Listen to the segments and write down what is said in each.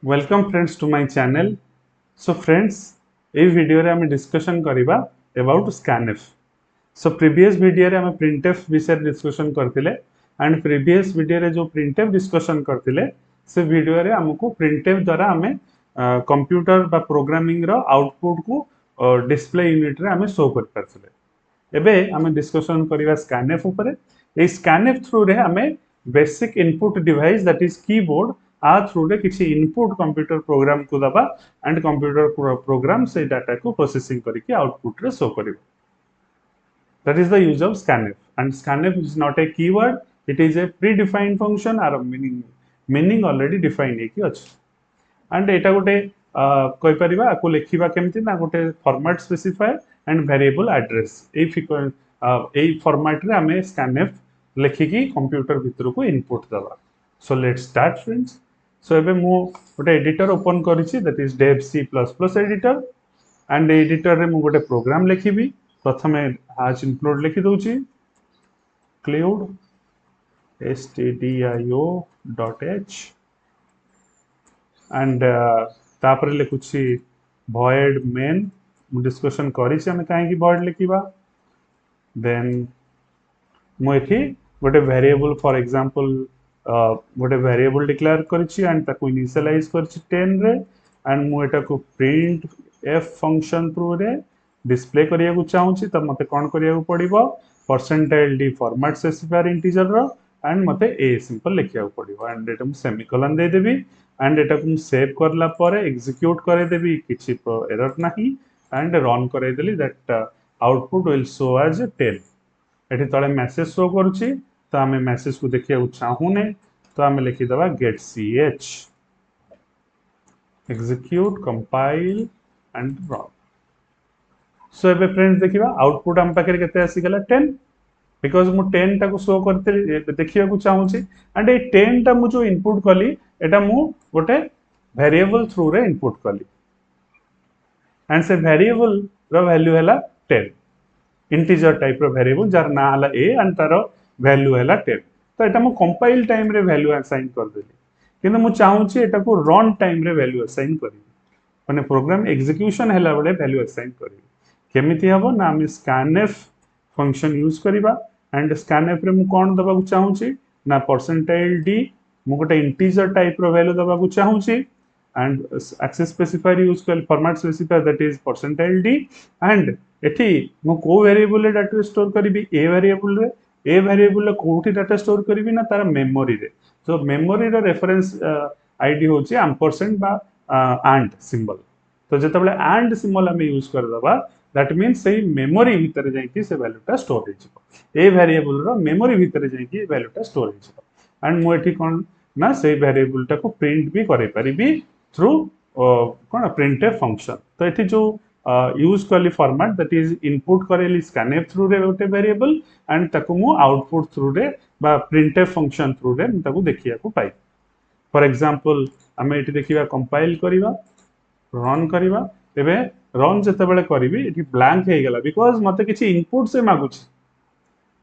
Welcome friends to my channel. So friends ये video रे हमें डिस्कशन करिबा about scanf. So previous video रे हमें प्रिंटफ विषय डिस्कशन करथिले एंड प्रीवियस वीडियो रे जो प्रिंटफ डिस्कशन करथिले से वीडियो रे हमको प्रिंटफ द्वारा हमें कंप्यूटर बा प्रोग्रामिंग रो आउटपुट को डिस्प्ले यूनिट रे हमें शो कर परथिले। एबे हमें डिस्कशन करिबा स्कैनफ ऊपर। ए स्कैनफ थ्रू रे हमें basic input device that is keyboard आ थ्रू रे किछि इनपुट कंप्यूटर प्रोग्राम को दबा एंड कंप्यूटर प्रोग्राम से डाटा को प्रोसेसिंग करके आउटपुट रे शो करिवो। That is the use of scanf. And scanf is not a keyword; it is a predefined function or a meaning already defined ହେଇକି ଅଛି। And एटा गोटे कहि परिबा आको लेखिबा केमति ना गोटे format specifier and variable address ए फॉर्मेट रे हमें स्कैनफ लेखिकी कंप्यूटर भितर को इनपुट दबा। So let's start friends. So एबे मु गोटे एडिटर ओपन करिछि that is Dev C++ editor and editor रे मु गोटे प्रोग्राम लेखिबी। प्रथमे हाश इंक्लूड लिखि दउछि क्लाउड stdio.h एंड तापर लिखुछि void main डिस्कशन करिछि हम काहे कि void लिखिबा। देन मु एठी गोटे वेरिएबल फॉर एग्जांपल गोटे वेरिएबल डिक्लेयर करिछि एंड ताको इनिशियलाइज करिछि 10 रे एंड मु एटा को प्रिंट एफ फंक्शन थ्रू रे डिस्प्ले करिया को चाहूछि त मते कोन करिया को पड़िबो percentile d format specifier integer रो एंड मते ए सिंपल लिखिया को पड़िबो एंड एटा मु सेमीकोलन दे देबी एंड एटा को सेव करला परे एग्जीक्यूट करे देबी किछि एरर नाही एंड रन करे देली that output will show as 10। एठी तळे मेसेज शो करूछि तो आमे मेसेज को देखिया को चाहूने तो आमे लिखि दबा get ch execute compile and run। So एबे फ्रेंड्स देखिबा आउटपुट हम पाखे केते आसी गला 10 बिकॉज मु 10 टा को शो करते देखिया को चाहूछि एंड ए 10 टा मु जो इनपुट कली एटा मु गोटे वेरिएबल थ्रू रे इनपुट कली एंड से वेरिएबल रो वैल्यू हैला 10 इंटीजर टाइप रो वेरिएबल जार ना हला a एंड तारो वैल्यू हैला 10। तो एटा मु कंपाइल टाइम रे वैल्यू असाइन कर देली किंतु मु चाहूछि एटा को रन टाइम रे वैल्यू असाइन करी माने प्रोग्राम एग्जीक्यूशन हैला बळे वैल्यू असाइन करी केमिति हबो ना हम scanf फंक्शन यूज करिबा एंड scanf रे मु कोन दबा को चाहूछि ना परसेंटाइल डी मु गोटे इंटीजर टाइप रो वैल्यू दबा को चाहूछि एंड एक्सेस स्पेसिफायर यूज कर format specifier that is percentile D and एठी मु को वेरिएबल रे डाटा स्टोर करिबी ए वेरिएबल रे कोठी डाटा स्टोर करिबी ना तार मेमोरी रे। सो मेमोरी रो रेफरेंस आईडी होची एम्परसेंड बा एंड सिंबल। तो जेतबले एंड सिंबल हम यूज कर दबा दैट मीन्स से मेमोरी भीतर जाइकी से वैल्यूटा स्टोर हो जिवो ए वेरिएबल रो मेमोरी भीतर जाइकी वैल्यूटा स्टोर हो जिवो एंड मु एठी कोन ना से वेरिएबल टा को प्रिंट भी करे परिबी थ्रू कोन प्रिंटफ फंक्शन। तो एठी जो यूज करली format that is input Kareli scanf through रे गोटे वेरिएबल एंड ताको मु आउटपुट थ्रू रे बा प्रिंटफ फंक्शन थ्रू रे ताको देखिया को पाई। फॉर एग्जांपल हमें एठी देखिबा कंपाइल करिबा रन करिबा तेबे रन जते बेले करिबी एठी ब्लैंक हे गेला बिकॉज़ मते किछि इनपुट से मागुछि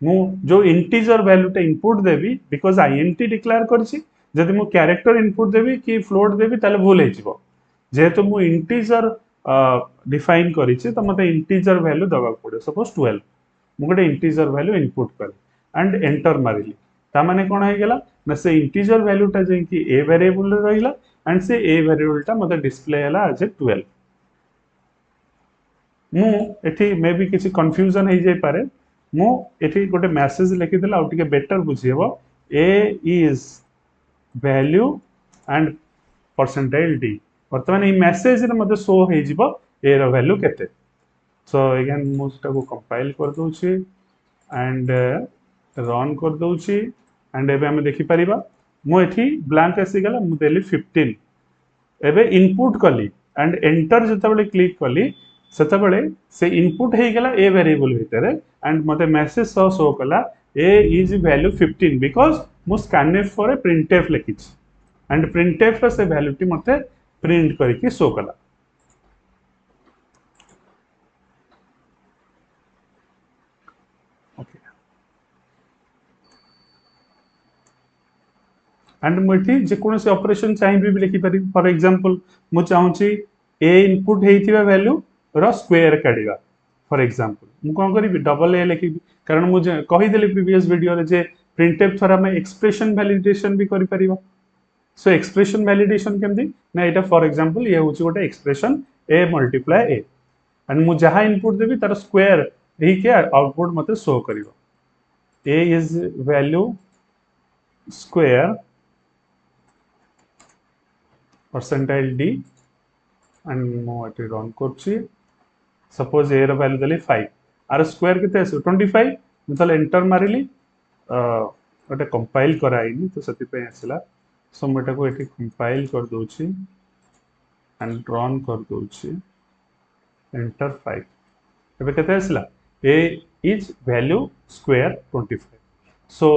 मु जो इंटीजर वैल्यू टा input Devi because INT declare करछि जदि मु कैरेक्टर इनपुट देबी कि फ्लोट देबी ताले भूल हे जिवो जेहेतु मु इंटीजर डिफाइन करिछि त मते इंटीजर वैल्यू दबा पड़े सपोज 12 मु गोटे इंटीजर वैल्यू इनपुट कर एंड एंटर मारिली ता माने कोन हे गेला ना से इंटीजर वैल्यू टा जे कि ए वेरिएबल रे रहिला एंड से ए वेरिएबल टा मते डिस्प्ले हला एज 12। मु एठी मे बी किसी कंफ्यूजन हे जाय पारे मु एठी गोटे मेसेज लिखि देला आ टिके better बुझियबो a is value and percentile d वर्तमान ई मेसेज रे मते शो हे जिवो a रो वैल्यू केते। सो अगेन मु स्टा को कंपाइल कर दोछि एंड रन कर दोछि एंड एबे हम देखि परिबा मु एठी ब्लैंक आसी गेला मु देली 15 एबे इनपुट कली एंड एंटर जतबेले क्लिक कली सेतबेले से इनपुट हे गेला ए वेरिएबल भितरे एंड मते मेसेज शो कला ए इज वैल्यू 15 बिकॉज़ मु स्कैनफ फॉर ए प्रिंटफ लिखिछ एंड प्रिंटफ से वैल्यू टी मते प्रिंट करके शो कला। ओके एंड मुझे जेकोसी ऑपरेशन चाहिए भी लिखि पारि फॉर एग्जांपल मु चाहूची ए इनपुट हेइथिबा वैल्यू रो स्क्वायर काढिबा फॉर एग्जांपल मु कोन करिबि डबल ए लिखिबि कारण मु कहि देली प्रीवियस वीडियो रे जे प्रिंटफ थरा में एक्सप्रेशन वैलिडेशन भी करि परिबा सो एक्सप्रेशन वैलिडेशन केमदी ना एटा फॉर एग्जांपल ये होची गोटे expression A multiply A and मु जहां इनपुट देबी तार स्क्वायर एही के आउटपुट मते शो करिवो a is value square percentile d and मु एटी रन करछि सपोज a रो वैल्यू देली 5 आर स्क्वायर केते आसे 25 मु तले एंटर मारिली ओटे कंपाइल कराइनी तो सति पे आसिला सो मटा को एटी कंपाइल कर दोछि एंड रन कर दोछि एंटर 5 एबे केते आसिला a is value square 25 so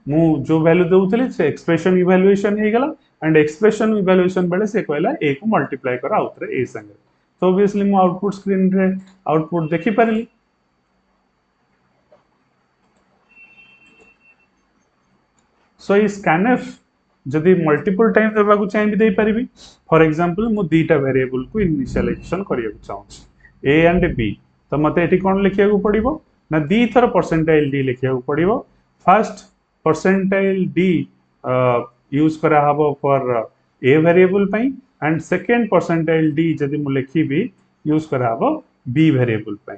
मु जो वैल्यू देउथली से एक्सप्रेशन इवैल्यूएशन हे गेला एंड एक्सप्रेशन इवैल्यूएशन बेले से कहला a को मल्टीप्लाई करा आउतरे a संगे तो ऑब्वियसली मु आउटपुट स्क्रीन रे आउटपुट देखि परली सो ई स्कैनफ जदि मल्टीपल टाइम देबा को चाहि भी दे परिबी फॉर एग्जांपल मु दीटा वेरिएबल को इनिशियलाइजेशन करिया को चाहूछी a एंड b तो मते एठी कोन लिखिया को पड़िबो ना दी थर परसेंटाइल d लिखिया को पड़िबो फर्स्ट परसेंटाइल d यूज करा हबो फॉर a वेरिएबल पई एंड सेकंड परसेंटाइल d जदि मु लिखिबी यूज करा हबो b वेरिएबल पई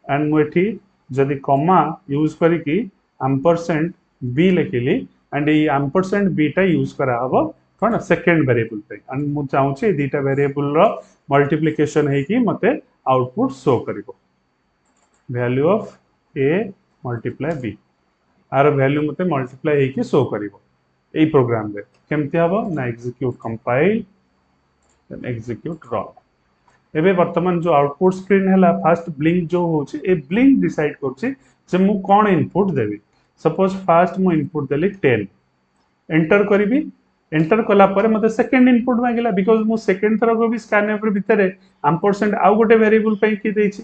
एंड मु एठी जदि कॉमा यूज करी की एम्परसेंड b लिखिली एंड ये एम्परसेंड b टा यूज करा हबो कोन सेकंड वेरिएबल पे एंड मु चाहूची दीटा वेरिएबल रो मल्टीप्लिकेशन है कि मते आउटपुट शो करिवो value of a multiply b आर वैल्यू मते मल्टीप्लाई है कि शो करिवो ए प्रोग्राम रे केमति हबो ना execute compile then execute run एबे वर्तमान जो आउटपुट स्क्रीन हैला फर्स्ट ब्लिंक जो होची ए ब्लिंक डिसाइड करची जे मु कोन इनपुट देबी सपोज फर्स्ट मु इनपुट देली 10 एंटर करिबी एंटर कला परे मते सेकंड इनपुट मागिला बिकॉज़ मु सेकंड थरो को भी स्कैनफ रे भितरे एम्परसेंड आउ गोटे वेरिएबल पे की देछि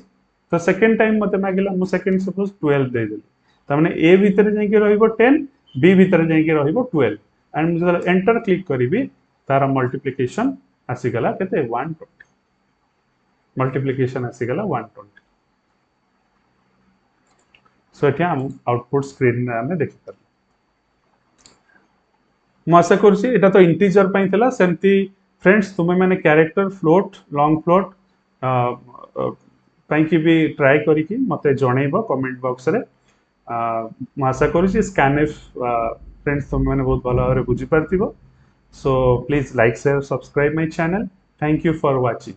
तो सेकंड टाइम मते मागिला मु सेकंड सपोज 12 दे देली त माने a भितरे जाई के रहिबो 10 b भितरे जाई के रहिबो 12 एंड मु जब एंटर क्लिक करिबी तार मल्टीप्लिकेशन आसी गला केते 120 मल्टीप्लिकेशन आसी गला 120 सो एटा हम आउटपुट स्क्रीन रे हमें देखि पर मु आशा करछि एटा तो इंटीजर पई थला सेमती फ्रेंड्स तुमे माने कैरेक्टर फ्लोट लॉन्ग फ्लोट पई की भी ट्राई करी की मते जणैबो कमेंट बॉक्स रे मु आशा करछि स्कैनफ फ्रेंड्स तुमे माने बहुत भलो रे बुझी परथिबो so please like share subscribe my channel thank you for watching